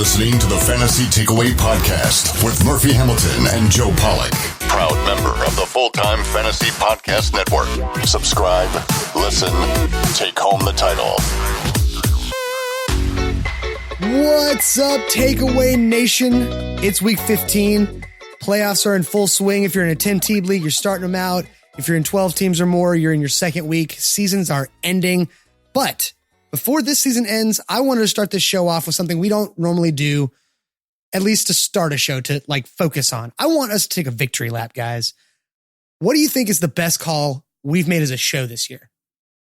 listening to the Fantasy Takeaway Podcast with Murphy Hamilton and Joe Pollock. Proud member of the Full-Time Fantasy Podcast Network. Subscribe, listen, take home the title. What's up, Takeaway Nation? It's week 15. Playoffs are in full swing. If you're in a 10-team league, you're starting them out. If you're in 12 teams or more, you're in your second week. Seasons are ending. But before this season ends, I wanted to start this show off with something we don't normally do, at least to start a show to focus on. I want us to take a victory lap, guys. What do you think is the best call we've made as a show this year?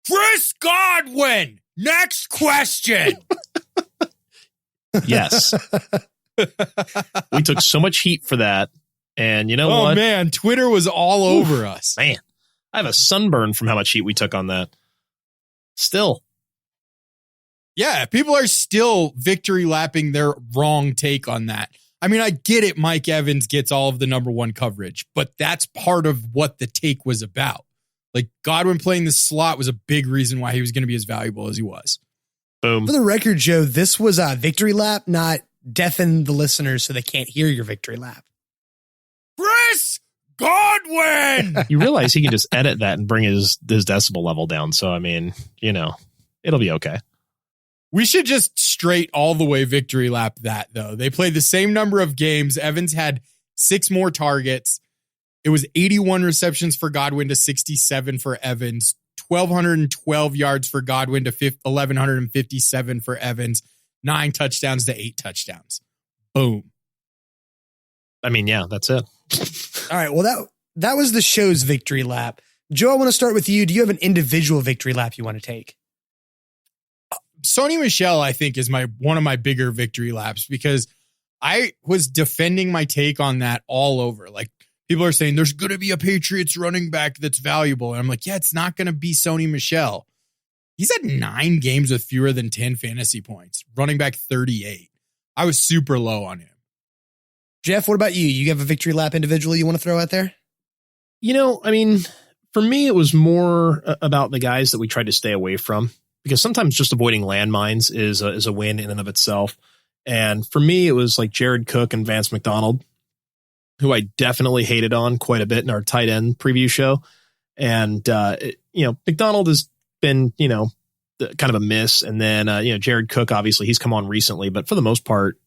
Chris Godwin! Next question! Yes. We took so much heat for that. And you know what? Oh, man. Twitter was all over us. Man, I have a sunburn from how much heat we took on that. Still. Yeah, people are still victory lapping their wrong take on that. I mean, I get it. Mike Evans gets all of the number one coverage, but that's part of what the take was about. Like, Godwin playing the slot was a big reason why he was going to be as valuable as he was. Boom. For the record, Joe, this was a victory lap, not deafen the listeners so they can't hear your victory lap. Chris Godwin! You realize he can just edit that and bring his decibel level down. So, I mean, it'll be okay. We should just straight all the way victory lap that, though. They played the same number of games. Evans had 6 more targets. It was 81 receptions for Godwin to 67 for Evans. 1,212 yards for Godwin to 1,157 for Evans. 9 touchdowns to 8 touchdowns. Boom. I mean, yeah, that's it. All right. Well, that was the show's victory lap. Joe, I want to start with you. Do you have an individual victory lap you want to take? Sony Michel, I think, is one of my bigger victory laps because I was defending my take on that all over. Like, people are saying there's going to be a Patriots running back that's valuable. And I'm like, yeah, it's not going to be Sony Michel. He's had 9 games with fewer than 10 fantasy points, running back 38. I was super low on him. Jeff, what about you? You have a victory lap individual you want to throw out there? I mean, for me, it was more about the guys that we tried to stay away from, because sometimes just avoiding landmines is a win in and of itself. And for me, it was like Jared Cook and Vance McDonald, who I definitely hated on quite a bit in our tight end preview show. And, McDonald has been, kind of a miss. And then, Jared Cook, obviously he's come on recently, but for the most part,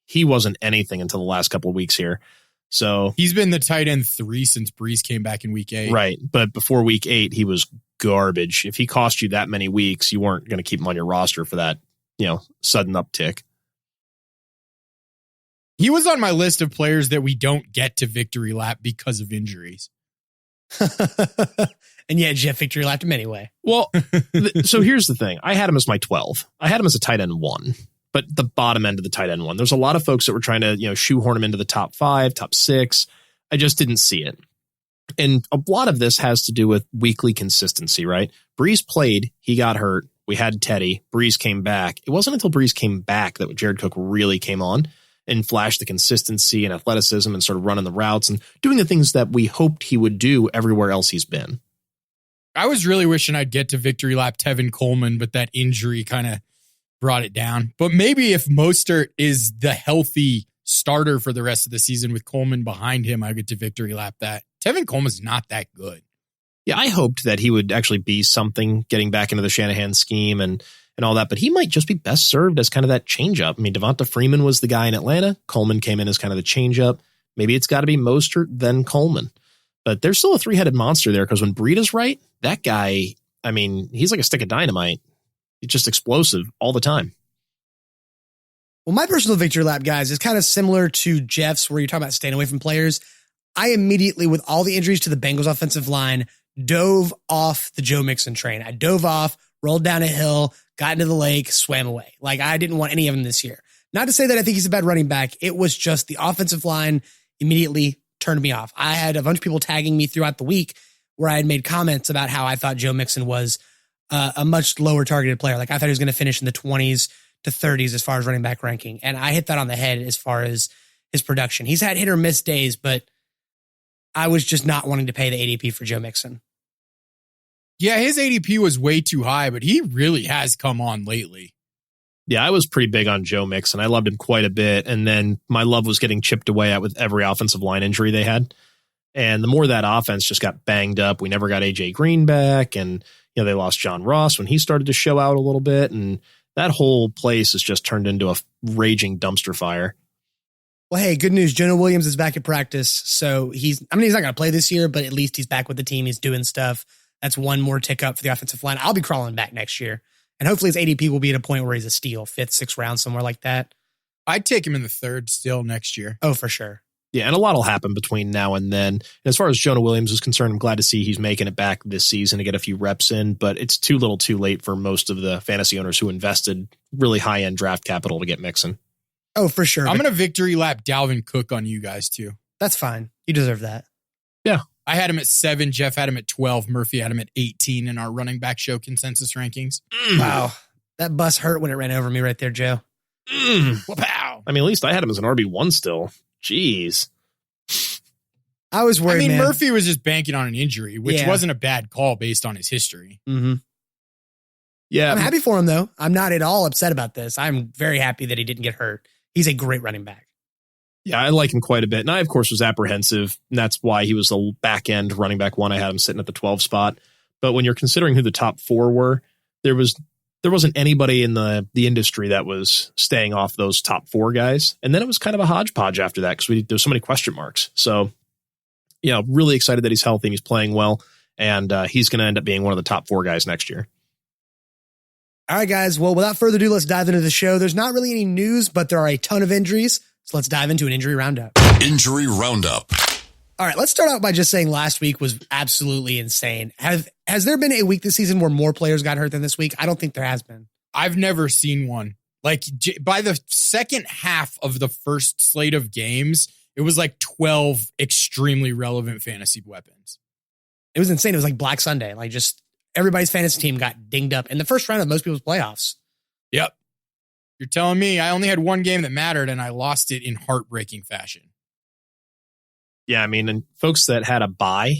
he wasn't anything until the last couple of weeks here. So he's been the tight end 3 since Breeze came back in week 8. Right. But before week 8, he was garbage. If he cost you that many weeks, you weren't going to keep him on your roster for that, sudden uptick. He was on my list of players that we don't get to victory lap because of injuries. And yet Jeff victory lapped him anyway. Well, so here's the thing. I had him as my 12. I had him as a tight end 1, but the bottom end of the tight end 1. There's a lot of folks that were trying to, shoehorn him into the top 5, top 6. I just didn't see it. And a lot of this has to do with weekly consistency, right? Breeze played, he got hurt. We had Teddy. Breeze came back. It wasn't until Breeze came back that Jared Cook really came on and flashed the consistency and athleticism and sort of running the routes and doing the things that we hoped he would do everywhere else he's been. I was really wishing I'd get to victory lap Tevin Coleman, but that injury kind of brought it down. But maybe if Mostert is the healthy starter for the rest of the season with Coleman behind him, I get to victory lap that. Tevin Coleman's not that good. Yeah, I hoped that he would actually be something getting back into the Shanahan scheme and all that, but he might just be best served as kind of that changeup. I mean, Devonta Freeman was the guy in Atlanta. Coleman came in as kind of the changeup. Maybe it's got to be Mostert, then Coleman. But there's still a 3-headed monster there because when Breida's right, that guy, I mean, he's like a stick of dynamite. He's just explosive all the time. Well, my personal victory lap, guys, is kind of similar to Jeff's where you're talking about staying away from players. I immediately, with all the injuries to the Bengals offensive line, dove off the Joe Mixon train. I dove off, rolled down a hill, got into the lake, swam away. Like, I didn't want any of them this year. Not to say that I think he's a bad running back. It was just the offensive line immediately turned me off. I had a bunch of people tagging me throughout the week where I had made comments about how I thought Joe Mixon was a much lower targeted player. Like, I thought he was going to finish in the 20s to 30s as far as running back ranking. And I hit that on the head as far as his production. He's had hit or miss days, but I was just not wanting to pay the ADP for Joe Mixon. Yeah, his ADP was way too high, but he really has come on lately. Yeah, I was pretty big on Joe Mixon. I loved him quite a bit. And then my love was getting chipped away at with every offensive line injury they had. And the more that offense just got banged up, we never got AJ Green back. And, they lost John Ross when he started to show out a little bit. And that whole place has just turned into a raging dumpster fire. Well, hey, good news. Jonah Williams is back at practice. So he's not going to play this year, but at least he's back with the team. He's doing stuff. That's one more tick up for the offensive line. I'll be crawling back next year. And hopefully his ADP will be at a point where he's a steal, 5th, 6th round, somewhere like that. I'd take him in the 3rd still next year. Oh, for sure. Yeah, and a lot will happen between now and then. And as far as Jonah Williams is concerned, I'm glad to see he's making it back this season to get a few reps in, but it's too little too late for most of the fantasy owners who invested really high-end draft capital to get Mixon. Oh, for sure. I'm going to victory lap Dalvin Cook on you guys, too. That's fine. You deserve that. Yeah. I had him at 7. Jeff had him at 12. Murphy had him at 18 in our running back show consensus rankings. Wow. That bus hurt when it ran over me right there, Joe. Wow. I mean, at least I had him as an RB1 still. Jeez. I was worried, man. Murphy was just banking on an injury, which wasn't a bad call based on his history. Mm-hmm. Yeah. I'm happy for him, though. I'm not at all upset about this. I'm very happy that he didn't get hurt. He's a great running back. Yeah, I like him quite a bit. And I, of course, was apprehensive. And that's why he was the back end running back 1. I had him sitting at the 12 spot. But when you're considering who the top 4 were, there wasn't anybody in the industry that was staying off those top 4 guys. And then it was kind of a hodgepodge after that because there's so many question marks. So, really excited that he's healthy and he's playing well. And he's going to end up being one of the top 4 guys next year. All right, guys. Well, without further ado, let's dive into the show. There's not really any news, but there are a ton of injuries. So let's dive into an injury roundup. Injury roundup. All right, let's start out by just saying last week was absolutely insane. Has there been a week this season where more players got hurt than this week? I don't think there has been. I've never seen one. Like by the second half of the first slate of games, it was like 12 extremely relevant fantasy weapons. It was insane. It was like Black Sunday. Like just everybody's fantasy team got dinged up in the first round of most people's playoffs. Yep. You're telling me I only had one game that mattered and I lost it in heartbreaking fashion. Yeah, I mean, and folks that had a bye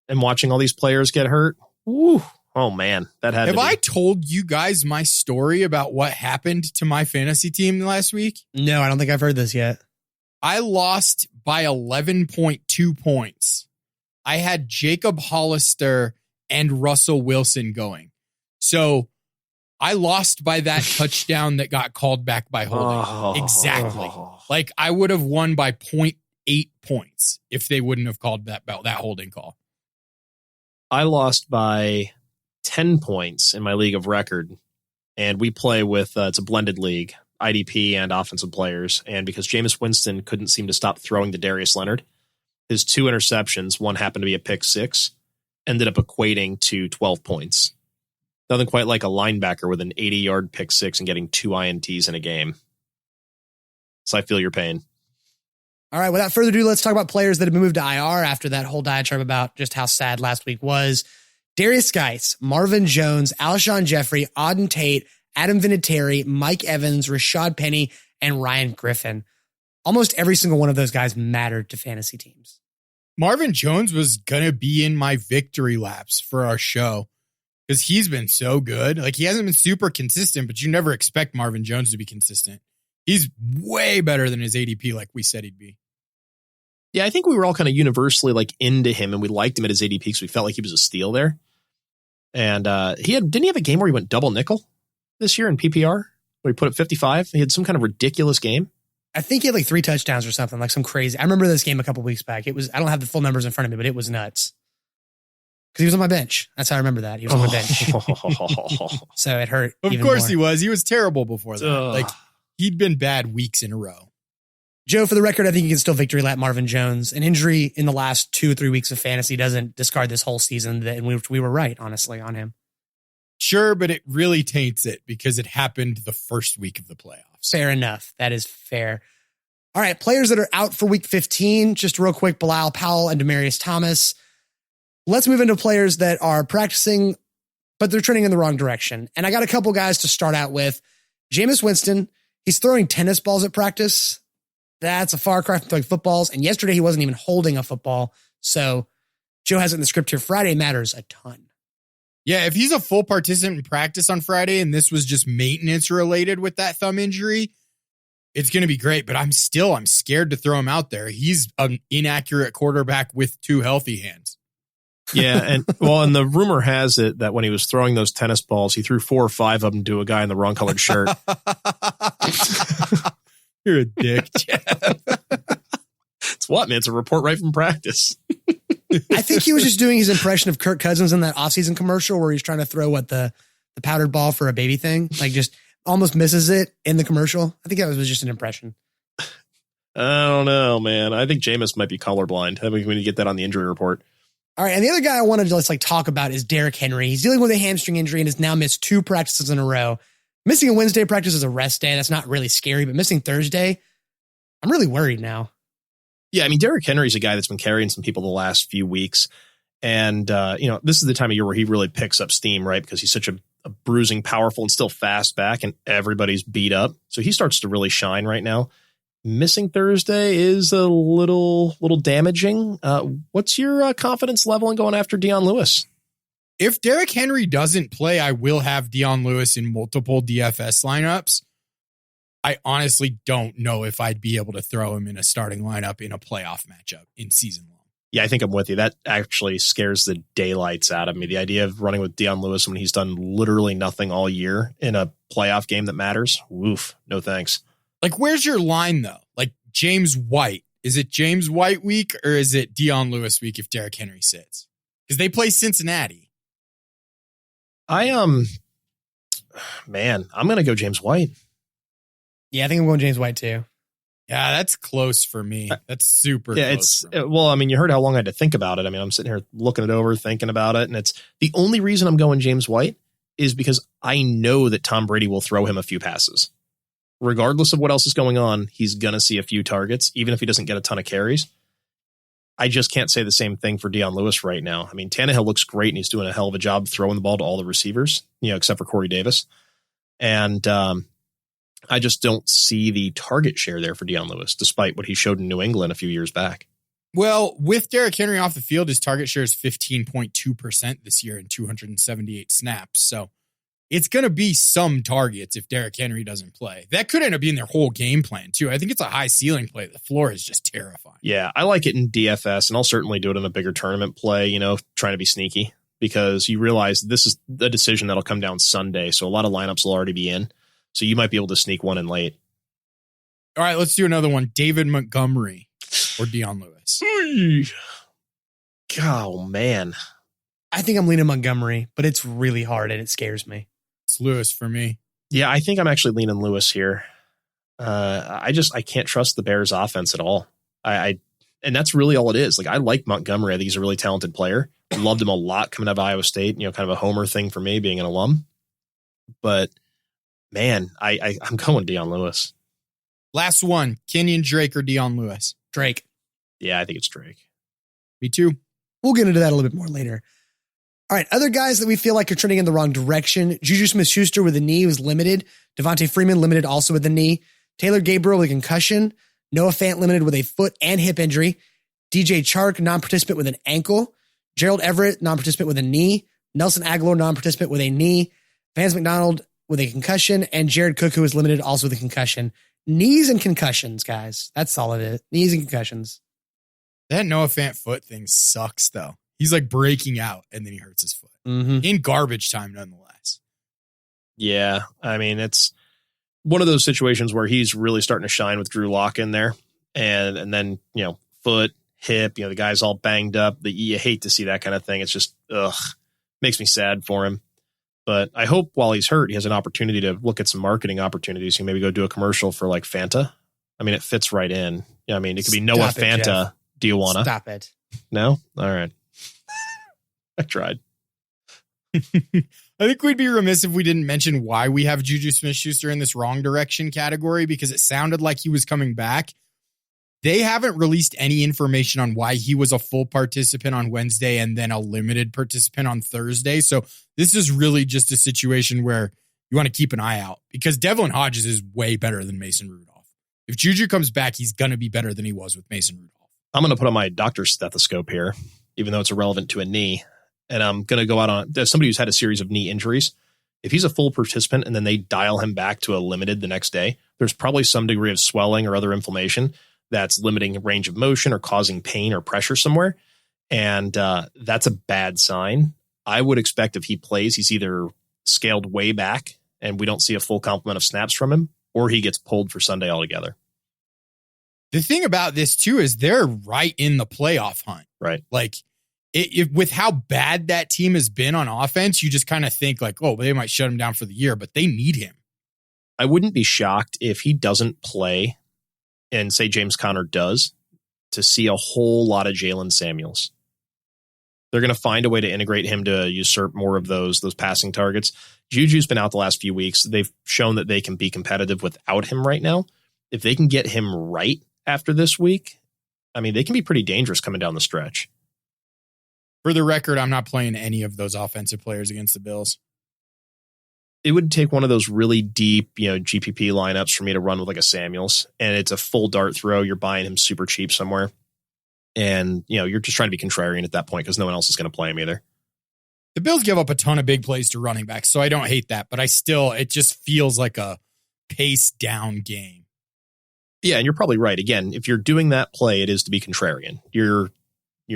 and watching all these players get hurt, woo, oh man, that had Have I told you guys my story about what happened to my fantasy team last week? No, I don't think I've heard this yet. I lost by 11.2 points. I had Jacob Hollister and Russell Wilson going. So I lost by that touchdown that got called back by holding. Exactly. Like I would have won by 0.8 points if they wouldn't have called that holding call. I lost by 10 points in my league of record. And we play with, it's a blended league, IDP and offensive players. And because Jameis Winston couldn't seem to stop throwing to Darius Leonard, his 2 interceptions, one happened to be a pick 6, ended up equating to 12 points. Nothing quite like a linebacker with an 80-yard pick 6 and getting 2 INTs in a game. So I feel your pain. All right, without further ado, let's talk about players that have been moved to IR after that whole diatribe about just how sad last week was. Darius Geis, Marvin Jones, Alshon Jeffrey, Auden Tate, Adam Vinatieri, Mike Evans, Rashad Penny, and Ryan Griffin. Almost every single one of those guys mattered to fantasy teams. Marvin Jones was going to be in my victory laps for our show because he's been so good. Like he hasn't been super consistent, but you never expect Marvin Jones to be consistent. He's way better than his ADP like we said he'd be. Yeah, I think we were all kind of universally like into him and we liked him at his ADP because we felt like he was a steal there. And didn't he have a game where he went double nickel this year in PPR where he put up 55? He had some kind of ridiculous game. I think he had like 3 touchdowns or something, like some crazy. I remember this game a couple weeks back. It was, I don't have the full numbers in front of me, but it was nuts. Because he was on my bench. That's how I remember that. He was on my bench. So it hurt. Of course he was. He was terrible before that. Like he'd been bad weeks in a row. Joe, for the record, I think you can still victory lap Marvin Jones. An injury in the last 2 or 3 weeks of fantasy doesn't discard this whole season. And we were right, honestly, on him. Sure, but it really taints it because it happened the first week of the playoffs. Fair enough. That is fair. All right, players that are out for week 15, just real quick, Bilal Powell and Demaryius Thomas. Let's move into players that are practicing, but they're trending in the wrong direction. And I got a couple guys to start out with. Jameis Winston, he's throwing tennis balls at practice. That's a far cry from throwing footballs. And yesterday he wasn't even holding a football. So Joe has it in the script here. Friday matters a ton. Yeah, if he's a full participant in practice on Friday and this was just maintenance related with that thumb injury, it's going to be great. But I'm scared to throw him out there. He's an inaccurate quarterback with two healthy hands. Yeah, and the rumor has it that when he was throwing those tennis balls, he threw 4 or 5 of them to a guy in the wrong colored shirt. You're a dick, Jeff. It's what, man? It's a report right from practice. I think he was just doing his impression of Kirk Cousins in that offseason commercial where he's trying to throw the powdered ball for a baby thing, like just almost misses it in the commercial. I think that was just an impression. I don't know, man. I think Jameis might be colorblind. I mean, we need to get that on the injury report. All right, and the other guy I wanted to talk about is Derrick Henry. He's dealing with a hamstring injury and has now missed 2 practices in a row. Missing a Wednesday practice is a rest day. That's not really scary, but missing Thursday, I'm really worried now. Yeah, I mean, Derrick Henry's a guy that's been carrying some people the last few weeks. And, this is the time of year where he really picks up steam, right? Because he's such a bruising, powerful, and still fast back, and everybody's beat up. So he starts to really shine right now. Missing Thursday is a little damaging. What's your confidence level in going after Dion Lewis? If Derrick Henry doesn't play, I will have Dion Lewis in multiple DFS lineups. I honestly don't know if I'd be able to throw him in a starting lineup in a playoff matchup in season long. Yeah, I think I'm with you. That actually scares the daylights out of me. The idea of running with Dion Lewis when he's done literally nothing all year in a playoff game that matters. Woof. No thanks. Like, where's your line, though? Like, James White. Is it James White week or is it Dion Lewis week if Derrick Henry sits? Because they play Cincinnati. I'm going to go James White. Yeah, I think I'm going James White too. Yeah, that's close for me. That's super close. You heard how long I had to think about it. I mean, I'm sitting here looking it over, thinking about it. And it's the only reason I'm going James White is because I know that Tom Brady will throw him a few passes. Regardless of what else is going on, he's going to see a few targets, even if he doesn't get a ton of carries. I just can't say the same thing for Dion Lewis right now. I mean, Tannehill looks great and he's doing a hell of a job throwing the ball to all the receivers, except for Corey Davis. And I just don't see the target share there for Dion Lewis, despite what he showed in New England a few years back. Well, with Derrick Henry off the field, his target share is 15.2% this year in 278 snaps. So it's going to be some targets if Derrick Henry doesn't play. That could end up being their whole game plan, too. I think it's a high ceiling play. The floor is just terrifying. Yeah, I like it in DFS, and I'll certainly do it in a bigger tournament play, trying to be sneaky, because you realize this is a decision that'll come down Sunday, so a lot of lineups will already be in. So you might be able to sneak one in late. All right, let's do another one. David Montgomery or Dion Lewis. Oh, man. I think I'm leaning Montgomery, but it's really hard and it scares me. It's Lewis for me. Yeah, I think I'm actually leaning Lewis here. I can't trust the Bears offense at all. And that's really all it is. Like, I like Montgomery. I think he's a really talented player. Loved him a lot coming out of Iowa State, kind of a homer thing for me being an alum. But man, I'm going Dion Lewis. Last one, Kenyon Drake or Dion Lewis? Drake. Yeah, I think it's Drake. Me too. We'll get into that a little bit more later. All right, other guys that we feel like are trending in the wrong direction. Juju Smith-Schuster with a knee was limited. Devontae Freeman limited also with a knee. Taylor Gabriel with a concussion. Noah Fant limited with a foot and hip injury. DJ Chark, non-participant with an ankle. Gerald Everett, non-participant with a knee. Nelson Aguilar, non-participant with a knee. Vance McDonald with a concussion. And Jared Cook, who was limited also with a concussion. Knees and concussions, guys. That's all it is. Knees and concussions. That Noah Fant foot thing sucks, though. He's like breaking out and then he hurts his foot. Mm-hmm. In garbage time, nonetheless. Yeah, I mean, it's one of those situations where he's really starting to shine with Drew Lock in there. And then, foot, hip, the guy's all banged up. You hate to see that kind of thing. It's just, makes me sad for him. But I hope while he's hurt, he has an opportunity to look at some marketing opportunities. He maybe go do a commercial for like Fanta. I mean, it fits right in. I mean, it could be Noah Fanta. Jeff. Do you want to? Stop it. No? All right. I tried. I think we'd be remiss if we didn't mention why we have Juju Smith-Schuster in this wrong direction category, because it sounded like he was coming back. They haven't released any information on why he was a full participant on Wednesday and then a limited participant on Thursday. So this is really just a situation where you want to keep an eye out, because Devlin Hodges is way better than Mason Rudolph. If Juju comes back, he's going to be better than he was with Mason Rudolph. I'm going to put on my doctor's stethoscope here, even though it's irrelevant to a knee. and I'm going to go out on as somebody who's had a series of knee injuries. If he's a full participant and then they dial him back to a limited the next day, there's probably some degree of swelling or other inflammation that's limiting range of motion or causing pain or pressure somewhere. And that's a bad sign. I would expect if he plays, he's either scaled way back and we don't see a full complement of snaps from him, or he gets pulled for Sunday altogether. The thing about this, too, is they're right in the playoff hunt. Right. Like, with how bad that team has been on offense, you just kind of think like, oh, they might shut him down for the year, but they need him. I wouldn't be shocked if he doesn't play and say James Conner does to see a whole lot of Jalen Samuels. They're going to find a way to integrate him to usurp more of those passing targets. Juju's been out the last few weeks. They've shown that they can be competitive without him right now. If they can get him right after this week, I mean, they can be pretty dangerous coming down the stretch. For the record, I'm not playing any of those offensive players against the Bills. It would take one of those really deep, GPP lineups for me to run with like a Samuels, and it's a full dart throw. You're buying him super cheap somewhere. And, you're just trying to be contrarian at that point because no one else is going to play him either. The Bills give up a ton of big plays to running backs, so I don't hate that, but it just feels like a pace down game. Yeah, and you're probably right. Again, if you're doing that play, it is to be contrarian. You're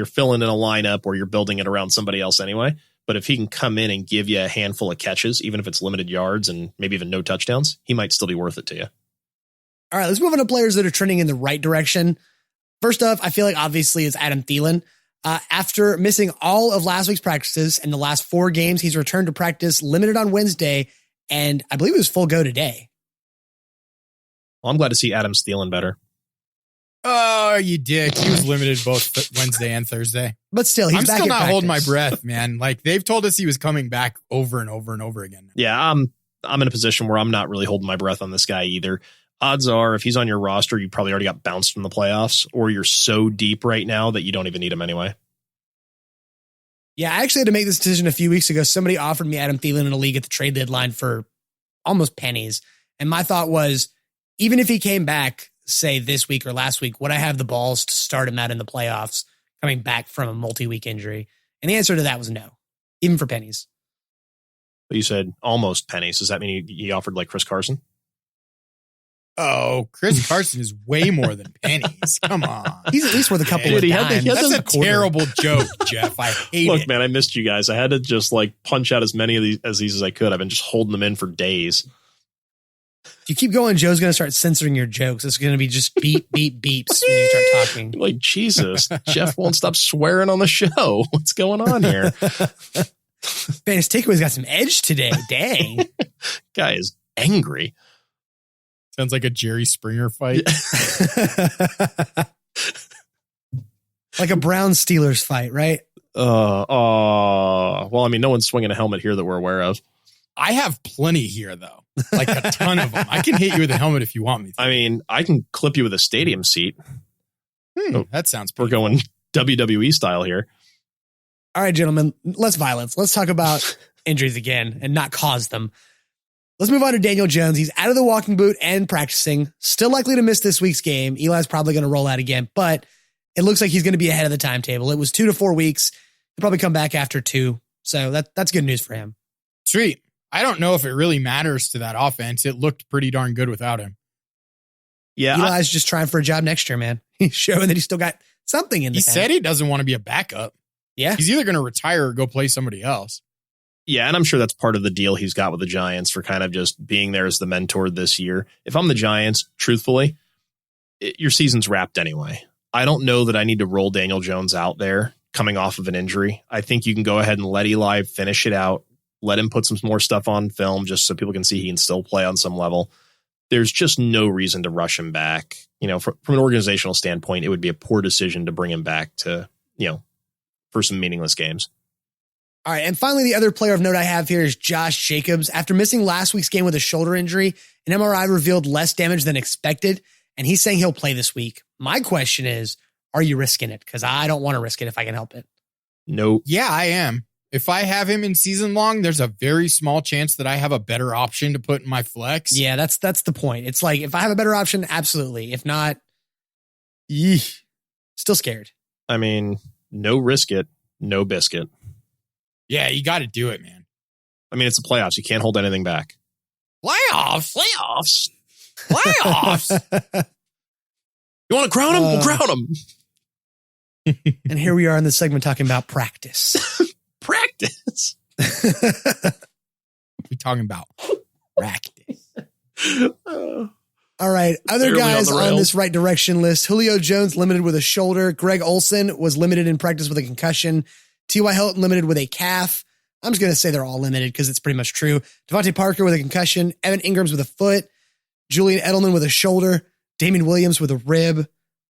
filling in a lineup or you're building it around somebody else anyway. But if he can come in and give you a handful of catches, even if it's limited yards and maybe even no touchdowns, he might still be worth it to you. All right, let's move on to players that are trending in the right direction. First up, I feel like obviously it's Adam Thielen. After missing all of last week's practices and the last 4 games, he's returned to practice limited on Wednesday, and I believe it was full go today. Well, I'm glad to see Adam Thielen better. Oh, you dick. He was limited both Wednesday and Thursday. But still, he's I'm back still in not practice. holding my breath, man. Like, they've told us he was coming back over and over and over again. Yeah, I'm in a position where I'm not really holding my breath on this guy either. Odds are, if he's on your roster, you probably already got bounced from the playoffs, or you're so deep right now that you don't even need him anyway. Yeah, I actually had to make this decision a few weeks ago. Somebody offered me Adam Thielen in a league at the trade deadline for almost pennies. And my thought was, even if he came back, say this week or last week, would I have the balls to start him out in the playoffs coming back from a multi-week injury? And the answer to that was no, even for pennies. But you said almost pennies. Does that mean he offered like Chris Carson? Oh, Chris Carson is way more than pennies. Come on. He's at least worth a couple of dimes. That's a terrible joke, Jeff. I hate it. Look, man, I missed you guys. I had to just punch out as many of these as I could. I've been just holding them in for days. If you keep going, Joe's going to start censoring your jokes. It's going to be just beep, beep, beeps when you start talking. Jesus, Jeff won't stop swearing on the show. What's going on here? Man, his takeaway's got some edge today. Dang. Guy is angry. Sounds like a Jerry Springer fight. Like a Brown Steelers fight, right? Well, I mean, no one's swinging a helmet here that we're aware of. I have plenty here, though. Like a ton of them. I can hit you with a helmet if you want me to. I mean, I can clip you with a stadium seat. That sounds We're going WWE style here. All right, gentlemen, less violence. Let's talk about injuries again and not cause them. Let's move on to Daniel Jones. He's out of the walking boot and practicing. Still likely to miss this week's game. Eli's probably going to roll out again, but it looks like he's going to be ahead of the timetable. It was 2 to 4 weeks. He'll probably come back after 2. So that's good news for him. Sweet. I don't know if it really matters to that offense. It looked pretty darn good without him. Yeah, Eli's just trying for a job next year, man. He's showing that he's still got something in the He said he doesn't want to be a backup. Yeah. He's either going to retire or go play somebody else. Yeah, and I'm sure that's part of the deal he's got with the Giants for kind of just being there as the mentor this year. If I'm the Giants, truthfully, your season's wrapped anyway. I don't know that I need to roll Daniel Jones out there coming off of an injury. I think you can go ahead and let Eli finish it out. Let him put some more stuff on film just so people can see he can still play on some level. There's just no reason to rush him back. From an organizational standpoint, it would be a poor decision to bring him back to, for some meaningless games. All right. And finally, the other player of note I have here is Josh Jacobs. After missing last week's game with a shoulder injury, an MRI revealed less damage than expected, and he's saying he'll play this week. My question is, are you risking it? Because I don't want to risk it if I can help it. No. Yeah, I am. If I have him in season long, there's a very small chance that I have a better option to put in my flex. Yeah, that's the point. It's like, if I have a better option, absolutely. If not, still scared. I mean, no risk it, no biscuit. Yeah, you got to do it, man. I mean, it's the playoffs. You can't hold anything back. Playoffs? You want to crown him? We'll crown him. And here we are in this segment talking about practice. Practice. We talking about practice. All right. Other Clearly guys on the on rails. this right direction list. Julio Jones limited with a shoulder. Greg Olsen was limited in practice with a concussion. T.Y. Hilton limited with a calf. I'm just going to say they're all limited because it's pretty much true. Devontae Parker with a concussion. Evan Ingram's with a foot. Julian Edelman with a shoulder. Damian Williams with a rib.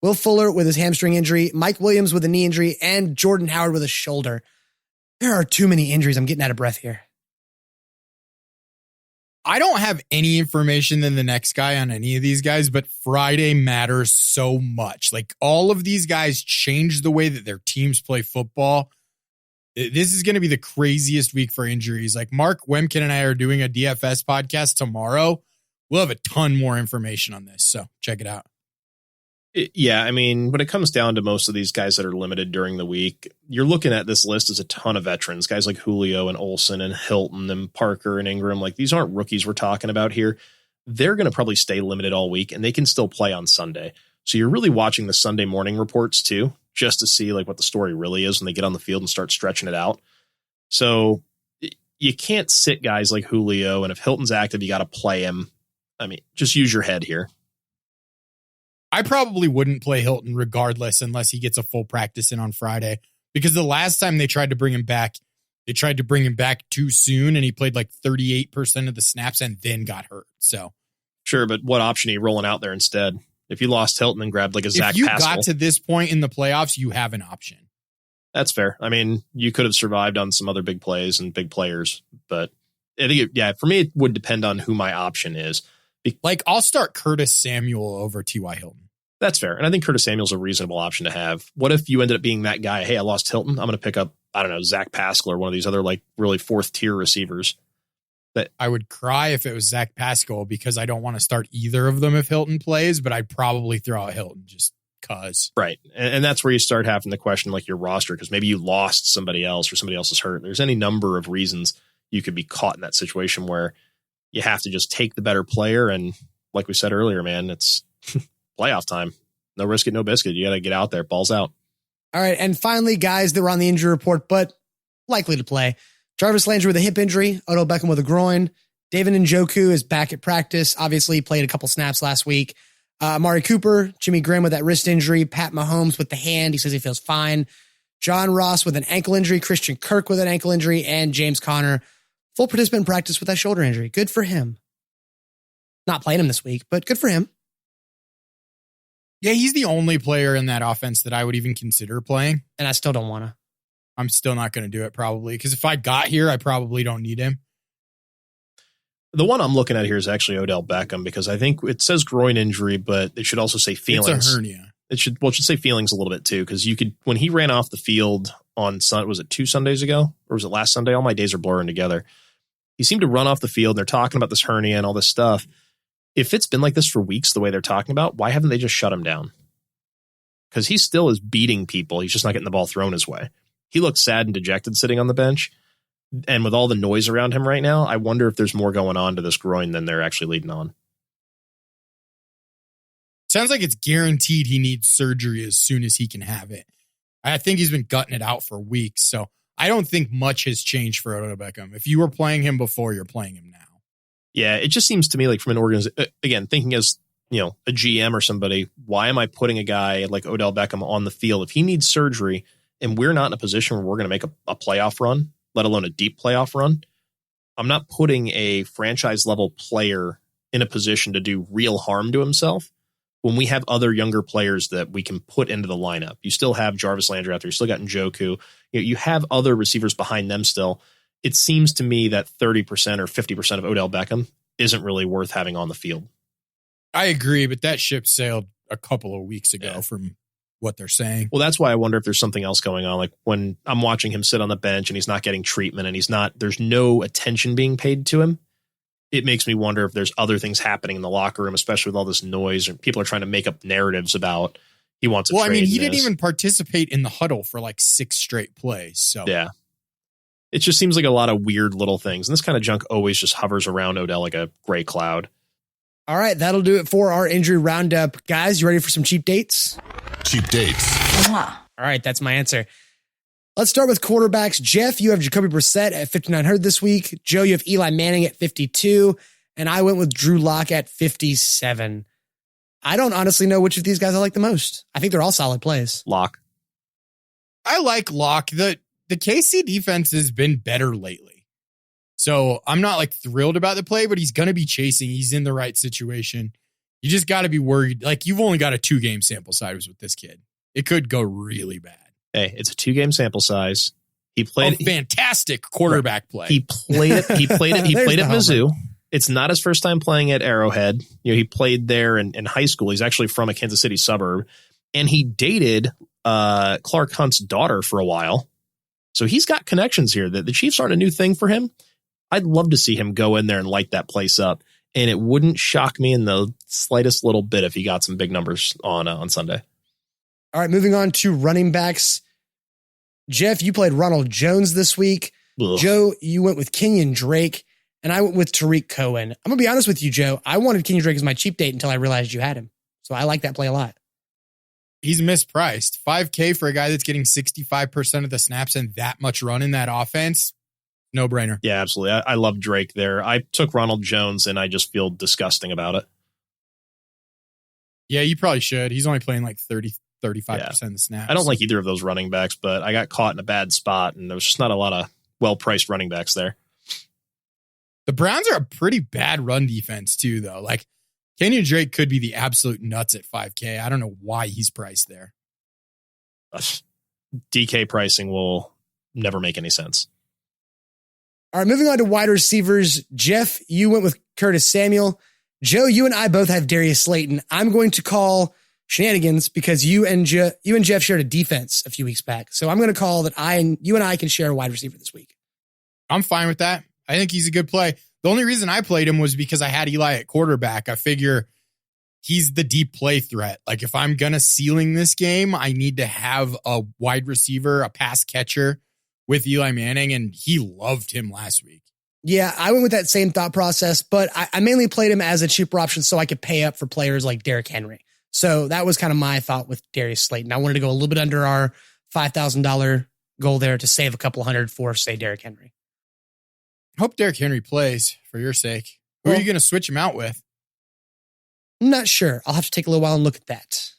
Will Fuller with his hamstring injury. Mike Williams with a knee injury. And Jordan Howard with a shoulder. There are too many injuries. I'm getting out of breath here. I don't have any information than the next guy on any of these guys, but Friday matters so much. Like, all of these guys changed the way that their teams play football. This is going to be the craziest week for injuries. Like, Mark Wemkin and I are doing a DFS podcast tomorrow. We'll have a ton more information on this, so check it out. Yeah, I mean, when it comes down to most of these guys that are limited during the week, you're looking at this list as a ton of veterans, guys like Julio and Olsen and Hilton and Parker and Ingram. Like, these aren't rookies we're talking about here. They're going to probably stay limited all week, and they can still play on Sunday. So you're really watching the Sunday morning reports too, just to see like what the story really is when they get on the field and start stretching it out. So you can't sit guys like Julio, and if Hilton's active, you got to play him. I mean, just use your head here. I probably wouldn't play Hilton regardless unless he gets a full practice in on Friday, because the last time they tried to bring him back, they tried to bring him back too soon, and he played like 38% of the snaps and then got hurt. So Sure, but what option are you rolling out there instead? If you lost Hilton and grabbed like a Zach if you Pascal, got to this point in the playoffs, you have an option. that's fair. I mean, you could have survived on some other big plays and big players, but I think, for me, it would depend on who my option is. Like, I'll start Curtis Samuel over T.Y. Hilton. That's fair. And I think Curtis Samuel's a reasonable option to have. What if you ended up being that guy? Hey, I lost Hilton. I'm going to pick up, I don't know, Zach Pascal or one of these other like really fourth tier receivers. That I would cry if it was Zach Pascal, because I don't want to start either of them if Hilton plays, but I'd probably throw out Hilton just cause. Right. And that's where you start having to question like your roster, because maybe you lost somebody else or somebody else is hurt. There's any number of reasons you could be caught in that situation where you have to just take the better player. And like we said earlier, man, it's playoff time. No risk it, no biscuit. You got to get out there. Balls out. All right. And finally, guys that were on the injury report, but likely to play. Jarvis Landry with a hip injury. Odell Beckham with a groin. David Njoku is back at practice. Obviously, played a couple snaps last week. Amari Cooper, Jimmy Graham with that wrist injury. Pat Mahomes with the hand. He says he feels fine. John Ross with an ankle injury. Christian Kirk with an ankle injury. And James Conner, full participant in practice with that shoulder injury. Good for him. Not playing him this week, but good for him. Yeah, he's the only player in that offense that I would even consider playing. And I still don't want to. I'm still not going to do it probably, because if I got here, I probably don't need him. The one I'm looking at here is actually Odell Beckham, because I think it says groin injury, but it should also say feelings. It's a hernia. It should say feelings a little bit too, because you could, when he ran off the field on was it 2 Sundays ago or was it last Sunday? All my days are blurring together. He seemed to run off the field and they're talking about this hernia and all this stuff. If it's been like this for weeks, the way they're talking about, why haven't they just shut him down? Because he still is beating people. He's just not getting the ball thrown his way. He looks sad and dejected sitting on the bench. And with all the noise around him right now, I wonder if there's more going on to this groin than they're actually leading on. Sounds like it's guaranteed he needs surgery as soon as he can have it. I think he's been gutting it out for weeks. So I don't think much has changed for Odell Beckham. If you were playing him before, you're playing him now. Yeah, it just seems to me like from an organization, again, thinking as, a GM or somebody, why am I putting a guy like Odell Beckham on the field if he needs surgery and we're not in a position where we're going to make a playoff run, let alone a deep playoff run? I'm not putting a franchise level player in a position to do real harm to himself when we have other younger players that we can put into the lineup. You still have Jarvis Landry out there. You still got Njoku. You have other receivers behind them still. It seems to me that 30% or 50% of Odell Beckham isn't really worth having on the field. I agree, but that ship sailed a couple of weeks ago from what they're saying. Well, that's why I wonder if there's something else going on. Like when I'm watching him sit on the bench and he's not getting treatment and there's no attention being paid to him. It makes me wonder if there's other things happening in the locker room, especially with all this noise, and people are trying to make up narratives about he wants to trade. He didn't even participate in the huddle for like 6 straight plays. So yeah. It just seems like a lot of weird little things. And this kind of junk always just hovers around Odell like a gray cloud. All right, that'll do it for our injury roundup. Guys, you ready for some cheap dates? Cheap dates. All right, that's my answer. Let's start with quarterbacks. Jeff, you have Jacoby Brissett at 5,900 this week. Joe, you have Eli Manning at 52. And I went with Drew Lock at 57. I don't honestly know which of these guys I like the most. I think they're all solid plays. Lock. I like Lock. The KC defense has been better lately. So I'm not like thrilled about the play, but he's going to be chasing. He's in the right situation. You just got to be worried. Like, you've only got a 2-game sample size with this kid. It could go really bad. Hey, it's a 2-game sample size. He played a fantastic quarterback play. He played it. He played at Mizzou. It's not his first time playing at Arrowhead. He played there in high school. He's actually from a Kansas City suburb, and he dated Clark Hunt's daughter for a while. So he's got connections here. The Chiefs aren't a new thing for him. I'd love to see him go in there and light that place up, and it wouldn't shock me in the slightest little bit if he got some big numbers on Sunday. All right, moving on to running backs. Jeff, you played Ronald Jones this week. Ugh. Joe, you went with Kenyon Drake, and I went with Tariq Cohen. I'm going to be honest with you, Joe. I wanted Kenyon Drake as my cheap date until I realized you had him. So I like that play a lot. He's mispriced. $5K for a guy that's getting 65% of the snaps and that much run in that offense. No brainer. Yeah, absolutely. I love Drake there. I took Ronald Jones, and I just feel disgusting about it. Yeah, you probably should. He's only playing like 35% of the snaps. I don't like either of those running backs, but I got caught in a bad spot, and there was just not a lot of well-priced running backs there. The Browns are a pretty bad run defense too, though. Like, Kenyon Drake could be the absolute nuts at $5K. I don't know why he's priced there. DK pricing will never make any sense. All right, moving on to wide receivers. Jeff, you went with Curtis Samuel. Joe, you and I both have Darius Slayton. I'm going to call shenanigans because you and Jeff shared a defense a few weeks back. So I'm going to call that you and I can share a wide receiver this week. I'm fine with that. I think he's a good play. The only reason I played him was because I had Eli at quarterback. I figure he's the deep play threat. Like, if I'm going to ceiling this game, I need to have a wide receiver, a pass catcher with Eli Manning, and he loved him last week. Yeah, I went with that same thought process, but I mainly played him as a cheaper option so I could pay up for players like Derrick Henry. So that was kind of my thought with Darius Slayton. I wanted to go a little bit under our $5,000 goal there to save a couple hundred for, say, Derrick Henry. Hope Derrick Henry plays for your sake. Who are you going to switch him out with? I'm not sure. I'll have to take a little while and look at that.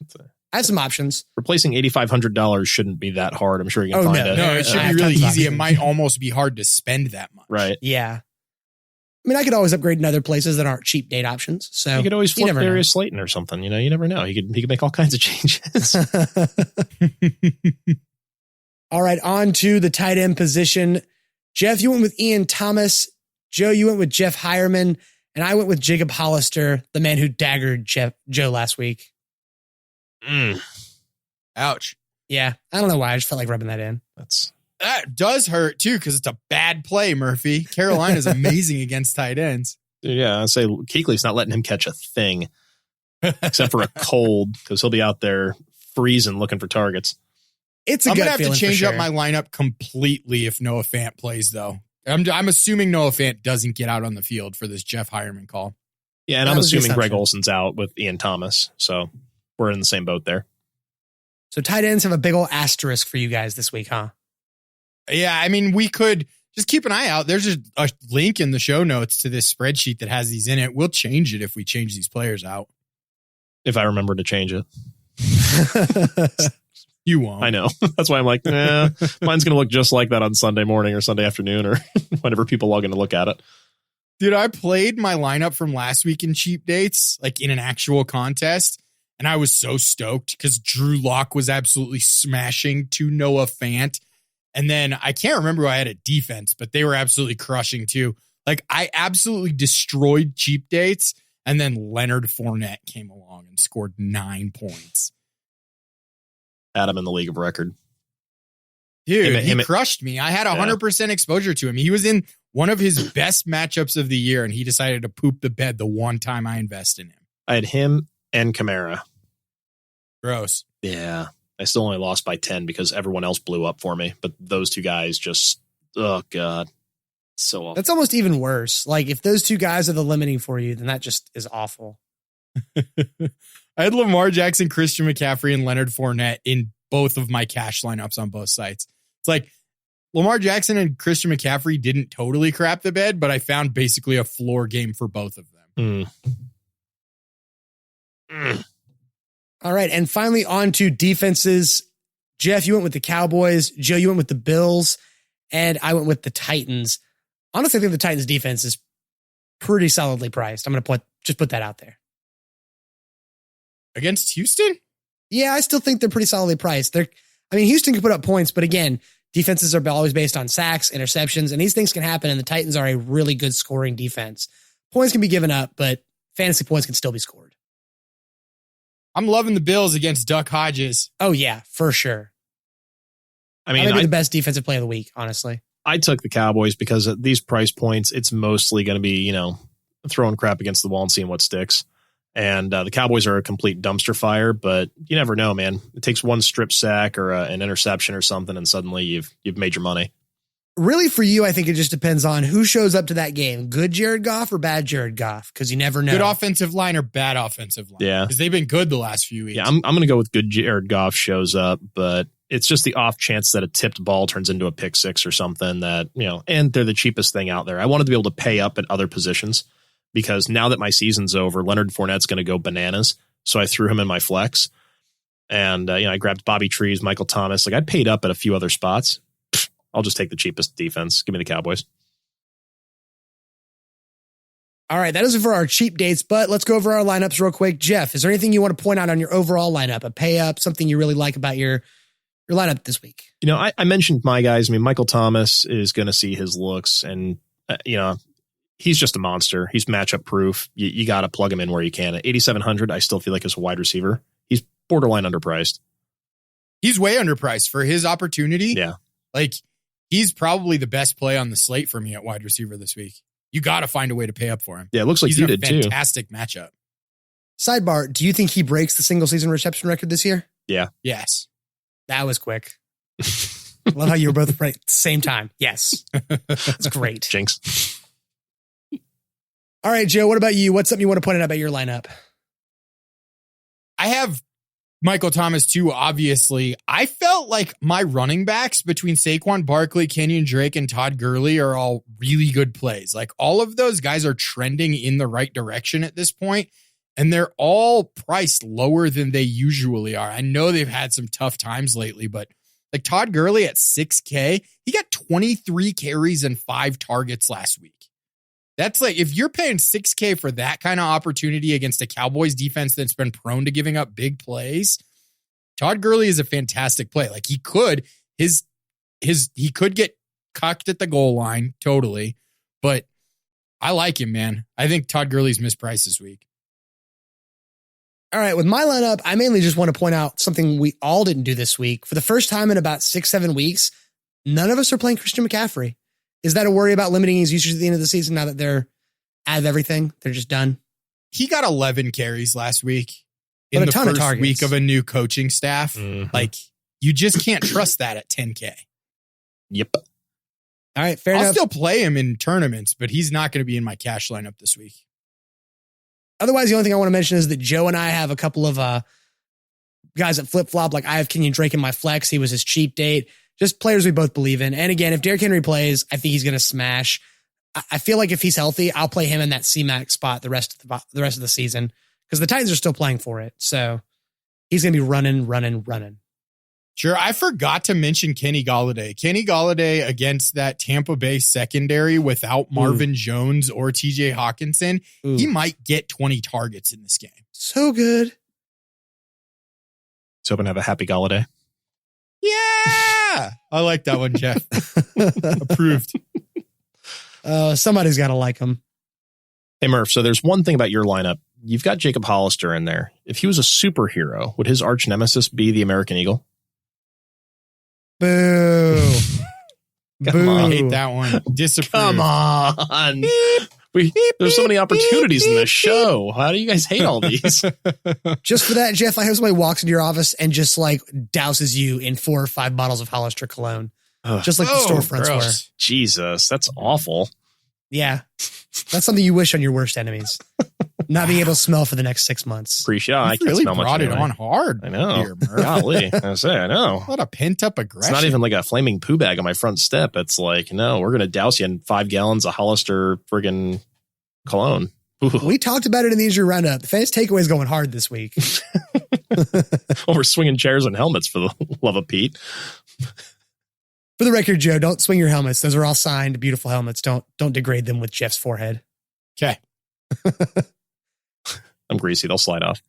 I have some options. Replacing $8,500 shouldn't be that hard. I'm sure you can find it. No, it should be really easy. It might almost be hard to spend that much. Right. Yeah. I mean, I could always upgrade in other places that aren't cheap date options. So you could always flip Darius Slayton or something. You never know. He could make all kinds of changes. All right, on to the tight end position. Jeff, you went with Ian Thomas. Joe, you went with Jeff Hireman. And I went with Jacob Hollister, the man who daggered Joe last week. Ouch. Yeah, I don't know why. I just felt like rubbing that in. That does hurt, too, because it's a bad play, Murphy. Carolina's amazing against tight ends. Yeah, I'd say Kuechly's not letting him catch a thing except for a cold, because he'll be out there freezing looking for targets. I'm going to have to change up my lineup completely if Noah Fant plays, though. I'm assuming Noah Fant doesn't get out on the field for this Jeff Hireman call. Yeah, and I'm assuming Greg Olson's out with Ian Thomas, so we're in the same boat there. So tight ends have a big old asterisk for you guys this week, huh? Yeah, I mean, we could just keep an eye out. There's a link in the show notes to this spreadsheet that has these in it. We'll change it if we change these players out. If I remember to change it. You won't. I know. That's why I'm like, mine's going to look just like that on Sunday morning or Sunday afternoon or whenever people log in to look at it. Dude, I played my lineup from last week in cheap dates, like in an actual contest, and I was so stoked because Drew Lock was absolutely smashing to Noah Fant. And then I can't remember who I had at defense, but they were absolutely crushing too. Like, I absolutely destroyed cheap dates, and then Leonard Fournette came along and scored 9 points. Adam in the league of record. Dude, he crushed me. I had 100% exposure to him. He was in one of his best matchups of the year, and he decided to poop the bed the one time I invest in him. I had him and Kamara. Gross. Yeah. I still only lost by 10 because everyone else blew up for me. But those two guys just Oh, God. So awful. That's almost even worse. Like, if those two guys are the limiting for you, then that just is awful. I had Lamar Jackson, Christian McCaffrey, and Leonard Fournette in both of my cash lineups on both sites. It's like Lamar Jackson and Christian McCaffrey didn't totally crap the bed, but I found basically a floor game for both of them. All right. And finally, on to defenses. Jeff, you went with the Cowboys. Joe, you went with the Bills. And I went with the Titans. Honestly, I think the Titans defense is pretty solidly priced. I'm going to just put that out there. Against Houston? Yeah, I still think they're pretty solidly priced. Houston can put up points, but again, defenses are always based on sacks, interceptions, and these things can happen, and the Titans are a really good scoring defense. Points can be given up, but fantasy points can still be scored. I'm loving the Bills against Duck Hodges. Oh, yeah, for sure. That may be the best defensive play of the week, honestly. I took the Cowboys because at these price points, it's mostly going to be, throwing crap against the wall and seeing what sticks. And the Cowboys are a complete dumpster fire, but you never know, man. It takes one strip sack or an interception or something, and suddenly you've made your money. Really, for you, I think it just depends on who shows up to that game. Good Jared Goff or bad Jared Goff? Because you never know. Good offensive line or bad offensive line? Yeah. Because they've been good the last few weeks. Yeah, I'm going to go with good Jared Goff shows up, but it's just the off chance that a tipped ball turns into a pick six or something that, and they're the cheapest thing out there. I wanted to be able to pay up at other positions because now that my season's over, Leonard Fournette's going to go bananas. So I threw him in my flex and, I grabbed Bobby Trees, Michael Thomas. Like I paid up at a few other spots. I'll just take the cheapest defense. Give me the Cowboys. All right, that is it for our cheap dates, but let's go over our lineups real quick. Jeff, is there anything you want to point out on your overall lineup, a pay up, something you really like about your lineup this week? I mentioned my guys. Michael Thomas is going to see his looks and, he's just a monster. He's matchup proof. You got to plug him in where you can. At 8,700, I still feel like as a wide receiver, he's borderline underpriced. He's way underpriced for his opportunity. Yeah. Like, he's probably the best play on the slate for me at wide receiver this week. You got to find a way to pay up for him. Yeah, it looks like you did too. He's a fantastic matchup. Sidebar, do you think he breaks the single season reception record this year? Yeah. Yes. That was quick. Love how you were both right at the same time. Yes. That's great. Jinx. All right, Joe, what about you? What's something you want to point out about your lineup? I have Michael Thomas too, obviously. I felt like my running backs between Saquon Barkley, Kenyon Drake, and Todd Gurley are all really good plays. Like all of those guys are trending in the right direction at this point, and they're all priced lower than they usually are. I know they've had some tough times lately, but like Todd Gurley at $6K, he got 23 carries and 5 targets last week. That's like, if you're paying $6K for that kind of opportunity against a Cowboys defense that's been prone to giving up big plays, Todd Gurley is a fantastic play. Like he could get cucked at the goal line totally, but I like him, man. I think Todd Gurley's mispriced this week. All right, with my lineup, I mainly just want to point out something we all didn't do this week. For the first time in about 6-7 weeks, none of us are playing Christian McCaffrey. Is that a worry about limiting his usage at the end of the season now that they're out of everything? They're just done. He got 11 carries last week But in a ton the of first targets. week of a new coaching staff. Mm-hmm. Like, you just can't trust that at 10K. Yep. All right, fair I'll enough. still play him in tournaments, but he's not going to be in my cash lineup this week. Otherwise, the only thing I want to mention is that Joe and I have a couple of guys that flip-flop. Like I have Kenyon Drake in my flex. He was his cheap date. Just players we both believe in. And again, if Derrick Henry plays, I think he's going to smash. I feel like if he's healthy, I'll play him in that C-Max spot the rest of the season because the Titans are still playing for it. So he's going to be running. Sure. I forgot to mention Kenny Golladay. Kenny Golladay against that Tampa Bay secondary without Marvin Jones or TJ Hawkinson. He might get 20 targets in this game. So good. Let's hope and have a happy Golladay. Yeah. I like that one, Jeff. Approved. Somebody's got to like him. Hey, Murph, so there's one thing about your lineup. You've got Jacob Hollister in there. If he was a superhero, would his arch nemesis be the American Eagle? Boo. Come on. I hate that one. Disapprove. Come on. There's so many opportunities in this show. How do you guys hate all these? Just for that, Jeff, I hope somebody walks into your office and just like douses you in 4 or 5 bottles of Hollister cologne. just like the storefronts were. Jesus, that's awful. Yeah. That's something you wish on your worst enemies. Not being able to smell for the next 6 months. Appreciate. I can't really smell much. Brought it anyway. on hard. I know. Here, Golly, I know. What a pent up aggression. It's not even like a flaming poo bag on my front step. It's like, no, we're gonna douse you in 5 gallons of Hollister friggin' cologne. Ooh. We talked about it in the injury roundup. The fans takeaway is going hard this week. Well, we're swinging chairs and helmets for the love of Pete. For the record, Joe, don't swing your helmets. Those are all signed, beautiful helmets. Don't degrade them with Jeff's forehead. Okay. I'm greasy. They'll slide off.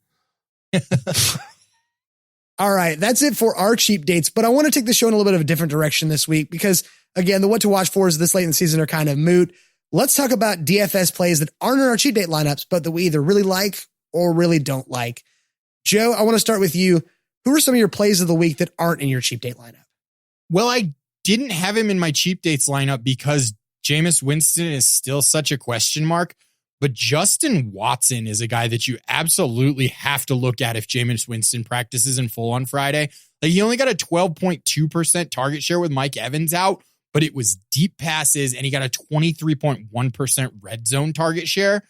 All right. That's it for our cheap dates. But I want to take the show in a little bit of a different direction this week because, again, the what to watch for is this late in the season are kind of moot. Let's talk about DFS plays that aren't in our cheap date lineups, but that we either really like or really don't like. Joe, I want to start with you. Who are some of your plays of the week that aren't in your cheap date lineup? Well, I didn't have him in my cheap dates lineup because Jameis Winston is still such a question mark. But Justin Watson is a guy that you absolutely have to look at if Jameis Winston practices in full on Friday. Like, he only got a 12.2% target share with Mike Evans out, but it was deep passes and he got a 23.1% red zone target share.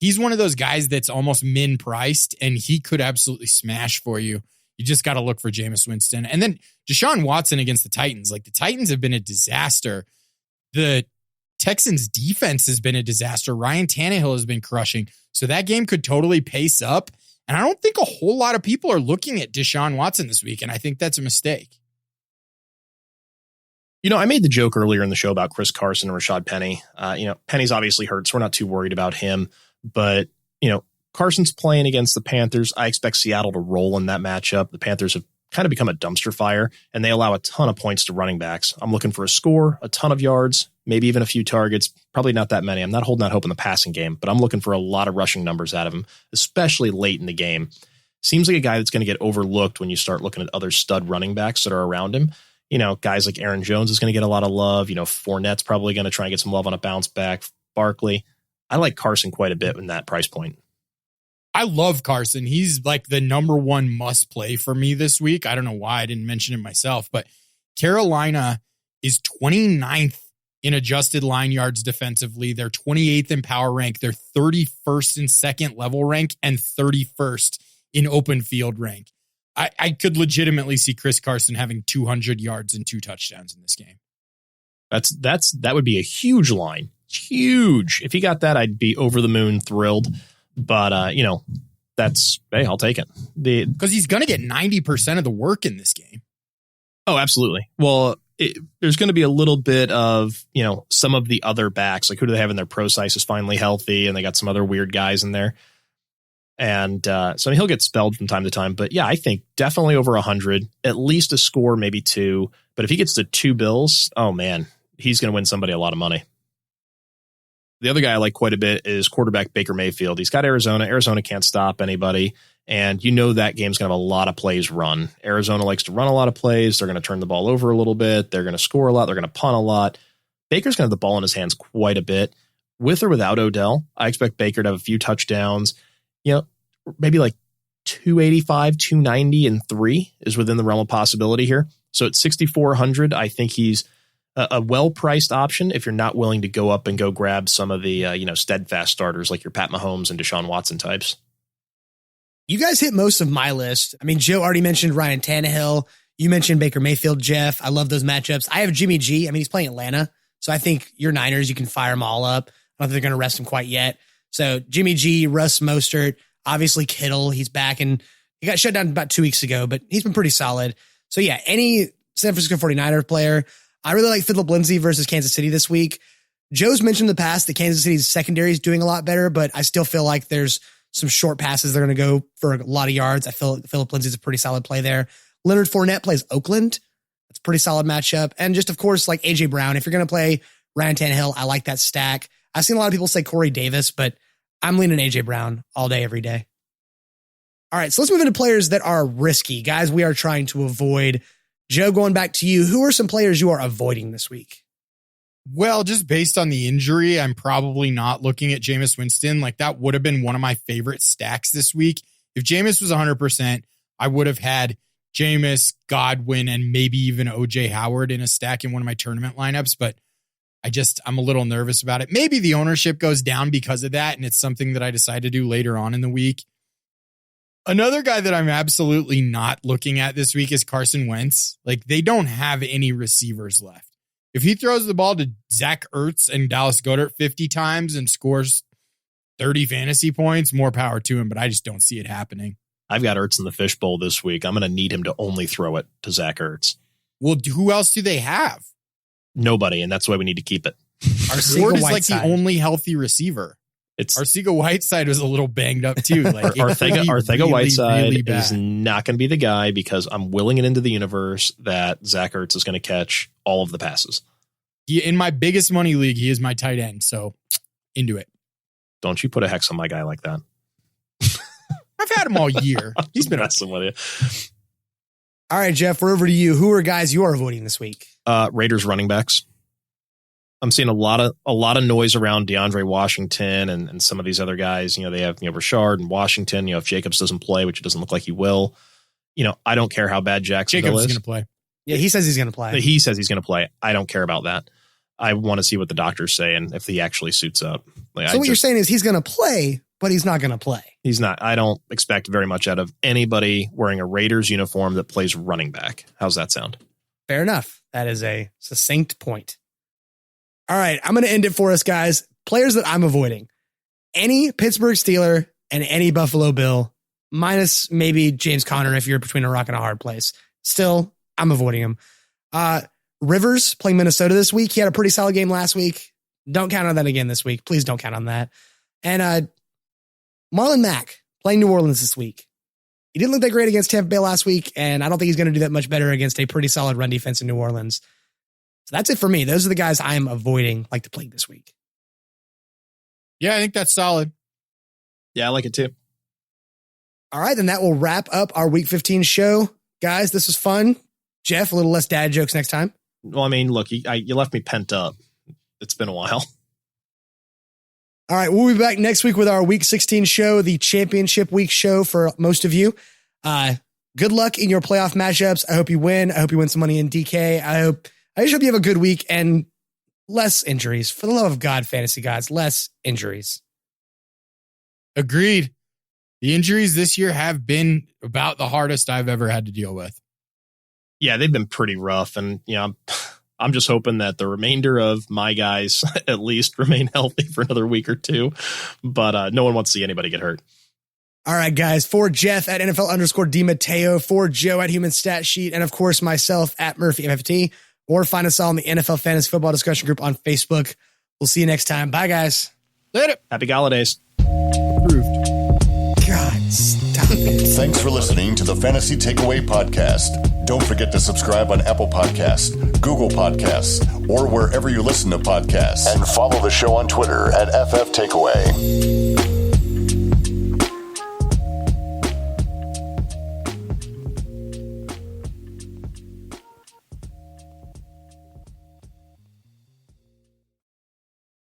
He's one of those guys that's almost min priced and he could absolutely smash for you. You just got to look for Jameis Winston. And then Deshaun Watson against the Titans. Like, the Titans have been a disaster. The Texans defense has been a disaster. Ryan Tannehill has been crushing. So that game could totally pace up. And I don't think a whole lot of people are looking at Deshaun Watson this week. And I think that's a mistake. You know, I made the joke earlier in the show about Chris Carson and Rashad Penny. Penny's obviously hurt, so we're not too worried about him. But, Carson's playing against the Panthers. I expect Seattle to roll in that matchup. The Panthers have kind of become a dumpster fire, and they allow a ton of points to running backs. I'm looking for a score, a ton of yards, maybe even a few targets. Probably not that many. I'm not holding out hope in the passing game, but I'm looking for a lot of rushing numbers out of him, especially late in the game. Seems like a guy that's going to get overlooked when you start looking at other stud running backs that are around him. Guys like Aaron Jones is going to get a lot of love. Fournette's probably going to try and get some love on a bounce back. Barkley. I like Carson quite a bit in that price point. I love Carson. He's like the number one must play for me this week. I don't know why I didn't mention it myself, but Carolina is 29th in adjusted line yards defensively. They're 28th in power rank. They're 31st in second level rank and 31st in open field rank. I could legitimately see Chris Carson having 200 yards and 2 touchdowns in this game. That would be a huge line. Huge. If he got that, I'd be over the moon thrilled. But, hey, I'll take it. Because he's going to get 90% of the work in this game. Oh, absolutely. Well, there's going to be a little bit of, some of the other backs. Like, who do they have in their pro size is finally healthy, and they got some other weird guys in there. And he'll get spelled from time to time. But, yeah, I think definitely over 100, at least a score, maybe 2. But if he gets to 2 bills, oh, man, he's going to win somebody a lot of money. The other guy I like quite a bit is quarterback Baker Mayfield. He's got Arizona. Arizona can't stop anybody. And that game's going to have a lot of plays run. Arizona likes to run a lot of plays. They're going to turn the ball over a little bit. They're going to score a lot. They're going to punt a lot. Baker's going to have the ball in his hands quite a bit. With or without Odell, I expect Baker to have a few touchdowns. Maybe like 285, 290, and 3 is within the realm of possibility here. So at 6,400, I think he's a well-priced option if you're not willing to go up and go grab some of the, steadfast starters like your Pat Mahomes and Deshaun Watson types. You guys hit most of my list. I mean, Joe already mentioned Ryan Tannehill. You mentioned Baker Mayfield, Jeff. I love those matchups. I have Jimmy G. I mean, he's playing Atlanta. So I think your Niners, you can fire them all up. I don't think they're going to rest him quite yet. So Jimmy G, Russ Mostert, obviously Kittle. He's back and he got shut down about 2 weeks ago, but he's been pretty solid. So yeah, any San Francisco 49er player. I really like Phillip Lindsay versus Kansas City this week. Joe's mentioned in the past that Kansas City's secondary is doing a lot better, but I still feel like there's some short passes they're going to go for a lot of yards. I feel Phillip Lindsay's a pretty solid play there. Leonard Fournette plays Oakland. That's a pretty solid matchup. And just, of course, like A.J. Brown, if you're going to play Ryan Tannehill, I like that stack. I've seen a lot of people say Corey Davis, but I'm leaning A.J. Brown all day, every day. All right, so let's move into players that are risky. Guys, we are trying to avoid. Joe, going back to you, who are some players you are avoiding this week? Well, just based on the injury, I'm probably not looking at Jameis Winston. Like, that would have been one of my favorite stacks this week. If Jameis was 100%, I would have had Jameis, Godwin, and maybe even OJ Howard in a stack in one of my tournament lineups, but I'm a little nervous about it. Maybe the ownership goes down because of that, and it's something that I decide to do later on in the week. Another guy that I'm absolutely not looking at this week is Carson Wentz. Like, they don't have any receivers left. If he throws the ball to Zach Ertz and Dallas Goedert 50 times and scores 30 fantasy points, more power to him, but I just don't see it happening. I've got Ertz in the fishbowl this week. I'm going to need him to only throw it to Zach Ertz. Well, who else do they have? Nobody, and that's why we need to keep it. Ward is like the only healthy receiver. Arcega-Whiteside was a little banged up too. Like Arcega-Whiteside really is not going to be the guy because I'm willing it into the universe that Zach Ertz is going to catch all of the passes. In my biggest money league, he is my tight end, so into it. Don't you put a hex on my guy like that. I've had him all year. He's been messing with you. All right, Jeff, we're over to you. Who are guys you are avoiding this week? Raiders running backs. I'm seeing a lot of noise around DeAndre Washington and some of these other guys. They have Rashard and Washington. If Jacobs doesn't play, which it doesn't look like he will, I don't care how bad Jacksonville Jacobs is. Going to play. Yeah, he says he's going to play. He says he's going to play. I don't care about that. I want to see what the doctors say and if he actually suits up. You're saying is he's going to play, but he's not going to play. He's not. I don't expect very much out of anybody wearing a Raiders uniform that plays running back. How's that sound? Fair enough. That is a succinct point. All right, I'm going to end it for us, guys. Players that I'm avoiding. Any Pittsburgh Steeler and any Buffalo Bill, minus maybe James Conner if you're between a rock and a hard place. Still, I'm avoiding him. Rivers playing Minnesota this week. He had a pretty solid game last week. Don't count on that again this week. Please don't count on that. And Marlon Mack playing New Orleans this week. He didn't look that great against Tampa Bay last week, and I don't think he's going to do that much better against a pretty solid run defense in New Orleans. So that's it for me. Those are the guys I'm avoiding like the plague this week. Yeah, I think that's solid. Yeah, I like it too. All right, then that will wrap up our Week 15 show. Guys, this was fun. Jeff, a little less dad jokes next time. Well, I mean, look, you left me pent up. It's been a while. All right, we'll be back next week with our Week 16 show, the championship week show for most of you. Good luck in your playoff matchups. I hope you win. I hope you win some money in DK. I just hope you have a good week and less injuries. For the love of God, fantasy gods, less injuries. Agreed. The injuries this year have been about the hardest I've ever had to deal with. Yeah, they've been pretty rough. And, I'm just hoping that the remainder of my guys at least remain healthy for another week or two. But no one wants to see anybody get hurt. All right, guys. For Jeff at NFL_DiMatteo, for Joe at Human Stat Sheet, and of course myself at Murphy MFT, or find us all in the NFL Fantasy Football Discussion Group on Facebook. We'll see you next time. Bye, guys. Later. Happy Golladays. Approved. God, stop it. Thanks for listening to the Fantasy Takeaway Podcast. Don't forget to subscribe on Apple Podcasts, Google Podcasts, or wherever you listen to podcasts. And follow the show on Twitter at FF Takeaway.